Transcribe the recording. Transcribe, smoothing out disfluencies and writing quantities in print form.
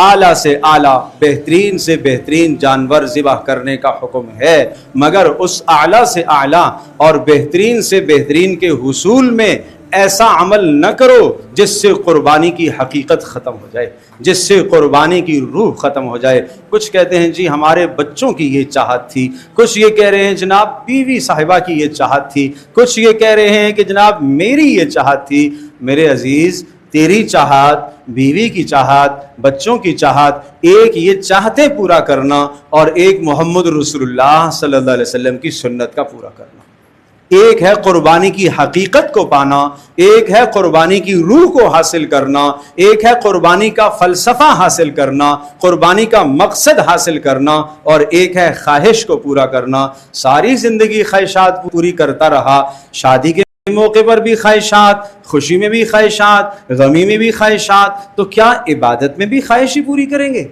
اعلیٰ سے اعلیٰ بہترین سے بہترین جانور ذبح کرنے کا حکم ہے، مگر اس اعلیٰ سے اعلیٰ اور بہترین سے بہترین کے حصول میں ایسا عمل نہ کرو جس سے قربانی کی حقیقت ختم ہو جائے، جس سے قربانی کی روح ختم ہو جائے۔ کچھ کہتے ہیں جی ہمارے بچوں کی یہ چاہت تھی، کچھ یہ کہہ رہے ہیں جناب بیوی صاحبہ کی یہ چاہت تھی، کچھ یہ کہہ رہے ہیں کہ جناب میری یہ چاہت تھی۔ میرے عزیز، تیری چاہت، بیوی کی چاہت، بچوں کی چاہت، ایک یہ چاہتے پورا کرنا اور ایک محمد رسول اللہ صلی اللہ علیہ وسلم کی سنت کا پورا کرنا۔ ایک ہے قربانی کی حقیقت کو پانا، ایک ہے قربانی کی روح کو حاصل کرنا، ایک ہے قربانی کا فلسفہ حاصل کرنا، قربانی کا مقصد حاصل کرنا، اور ایک ہے خواہش کو پورا کرنا۔ ساری زندگی خواہشات پوری کرتا رہا، شادی کے موقع پر بھی خواہشات، خوشی میں بھی خواہشات، غمی میں بھی خواہشات، تو کیا عبادت میں بھی خواہش ہی پوری کریں گے؟